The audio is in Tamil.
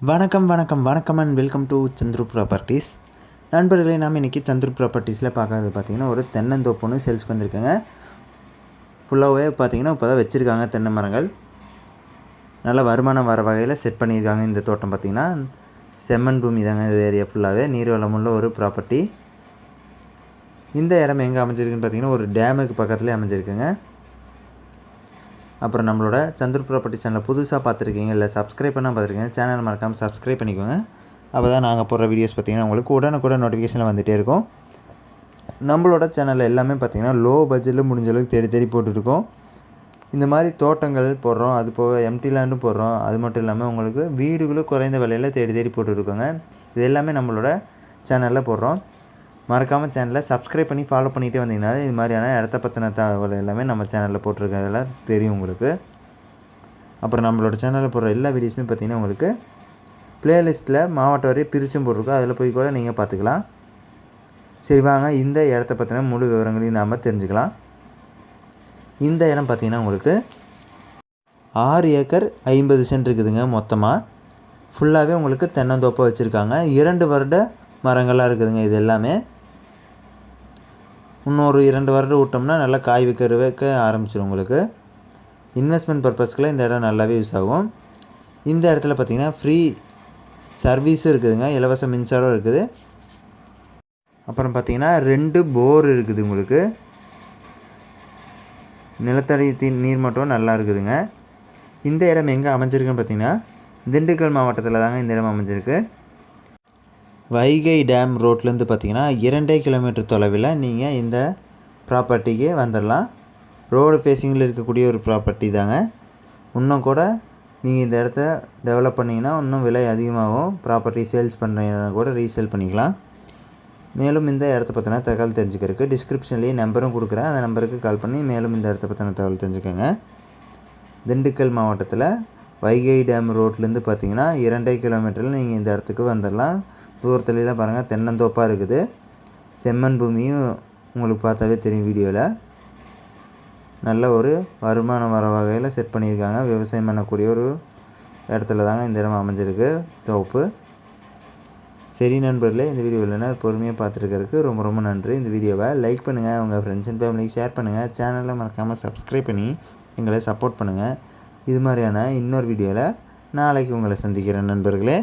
வணக்கம் வணக்கம் வணக்கம் and welcome to Chandru properties. நண்பர்களே, நாம் இன்றைக்கி சந்துரு ப்ராப்பர்ட்டிஸில் பார்க்கறது பார்த்திங்கன்னா ஒரு தென்னந்தோப்பு ஒன்று சேல்ஸ்க்கு வந்திருக்குங்க. ஃபுல்லாகவே பார்த்திங்கன்னா இப்போ தான் வச்சுருக்காங்க. தென்னை மரங்கள் நல்ல வருமானம் வர வகையில் செட் பண்ணியிருக்காங்க. இந்த தோட்டம் பார்த்திங்கன்னா செம்மண் பூமி தாங்க. இந்த ஏரியா ஃபுல்லாகவே நீர்வளமுள்ள ஒரு ப்ராப்பர்ட்டி. இந்த இடம் எங்கே அமைஞ்சிருக்குன்னு பார்த்திங்கன்னா ஒரு டேமுக்கு பக்கத்துலேயே அமைஞ்சிருக்குங்க. அப்புறம் நம்மளோட சந்துரு ப்ராப்பர்ட்டி சேனலை புதுசாக பார்த்துருக்கீங்க, இல்லை சப்ஸ்கிரைப் பண்ணால் பார்த்துருக்கீங்க, சேனல் மறக்காமல் சப்ஸ்கிரைப் பண்ணிக்கோங்க. அப்போ தான் நாங்கள் போடுற வீடியோஸ் பார்த்திங்கன்னா உங்களுக்கு உடனுக்குடன் நோட்டிஃபிகேஷனில் வந்துகிட்டே இருக்கும். நம்மளோட சேனலில் எல்லாமே பார்த்திங்கன்னா லோ பட்ஜெட்டில் முடிஞ்ச அளவுக்கு தேடி தேடி போட்டுருக்கோம். இந்த மாதிரி தோட்டங்கள் போடுறோம், அது போக எம்டி லேண்டும் போடுறோம். அது மட்டும் இல்லாமல் உங்களுக்கு வீடுகளும் குறைந்த விலையில் தேடி தேடி போட்டுருக்கோங்க. இது எல்லாமே நம்மளோட சேனலில் போடுறோம். மறக்காமல் சேனலை சப்ஸ்கிரைப் பண்ணி ஃபாலோ பண்ணிகிட்டே வந்தீங்கன்னா இது மாதிரியான இடத்த பற்றின தகவல் எல்லாமே நம்ம சேனலில் போட்டிருக்கிறதெல்லாம் தெரியும் உங்களுக்கு. அப்புறம் நம்மளோட சேனலில் போடுற எல்லா வீடியோஸுமே பார்த்திங்கன்னா உங்களுக்கு ப்ளேலிஸ்ட்டில் மாவட்ட வரையும் பிரிச்சும் போட்டிருக்கோம். அதில் போய் கூட நீங்கள் பார்த்துக்கலாம். சரி, வாங்க இந்த இடத்த பற்றின முழு விவரங்களையும் நாம் தெரிஞ்சுக்கலாம். இந்த இடம் பார்த்திங்கன்னா உங்களுக்கு 6 ஏக்கர் 50 சென்ட் இருக்குதுங்க. மொத்தமாக ஃபுல்லாகவே உங்களுக்கு தென்னந்தோப்பாக வச்சுருக்காங்க. 2 வருட மரங்களாக இருக்குதுங்க. இது எல்லாமே இன்னொரு 2 வருடம் விட்டோம்னா நல்லா காய் வைக்க ஆரம்பிச்சிடும். உங்களுக்கு இன்வெஸ்ட்மெண்ட் பர்பஸ்க்குலாம் இந்த இடம் நல்லாவே யூஸ் ஆகும். இந்த இடத்துல பார்த்திங்கன்னா ஃப்ரீ சர்வீஸும் இருக்குதுங்க. இலவச மின்சாரம் இருக்குது. அப்புறம் பார்த்திங்கன்னா 2 போர் இருக்குது. உங்களுக்கு நிலத்தடி நீர் மட்டும் நல்லா இருக்குதுங்க. இந்த இடம் எங்கே அமைஞ்சிருக்குன்னு பார்த்திங்கன்னா திண்டுக்கல் மாவட்டத்தில் தாங்க இந்த இடம் அமைஞ்சிருக்கு. வைகை டேம் ரோட்லேருந்து பார்த்திங்கன்னா 2 கிலோமீட்டர் தொலைவில் நீங்கள் இந்த ப்ராப்பர்ட்டிக்கு வந்துடலாம். ரோடு ஃபேஸிங்கில் இருக்கக்கூடிய ஒரு ப்ராப்பர்ட்டி தாங்க. இன்னும் கூட நீங்கள் இந்த இடத்த டெவலப் பண்ணிங்கன்னா இன்னும் விலை அதிகமாகும். ப்ராப்பர்ட்டி சேல்ஸ் பண்ணுறீங்கன்னா கூட ரீசேல் பண்ணிக்கலாம். மேலும் இந்த இடத்த பற்றின தகவல் தெரிஞ்சுக்கிறதுக்கு டிஸ்கிரிப்ஷன்லேயே நம்பரும் கொடுக்குறேன். அந்த நம்பருக்கு கால் பண்ணி மேலும் இந்த இடத்த பற்றின தகவல் தெரிஞ்சுக்கோங்க. திண்டுக்கல் மாவட்டத்தில் வைகை டேம் ரோட்லேருந்து பார்த்திங்கன்னா 2 கிலோமீட்டரில் நீங்கள் இந்த இடத்துக்கு வந்துடலாம். தூரத்துலாம் பாருங்கள் தென்னந்தோப்பாக இருக்குது. செம்மண் பூமியும் உங்களுக்கு பார்த்தாவே தெரியும் வீடியோவில். நல்ல ஒரு வருமானம் வர வகையில் செட் பண்ணியிருக்காங்க. விவசாயம் பண்ணக்கூடிய ஒரு இடத்துல தாங்க இந்த இடம் அமைஞ்சிருக்கு, தோப்பு. சரி நண்பர்களே, இந்த வீடியோவில் பொறுமையாக பார்த்துருக்கிறதுக்கு ரொம்ப ரொம்ப நன்றி. இந்த வீடியோவை லைக் பண்ணுங்கள், உங்கள் ஃப்ரெண்ட்ஸ் அண்ட் ஃபேமிலிக்கு ஷேர் பண்ணுங்கள். சேனலை மறக்காமல் சப்ஸ்கிரைப் பண்ணி எங்களை சப்போர்ட் பண்ணுங்கள். இது மாதிரியான இன்னொரு வீடியோவில் நாளைக்கு உங்களை சந்திக்கிறேன் நண்பர்களே.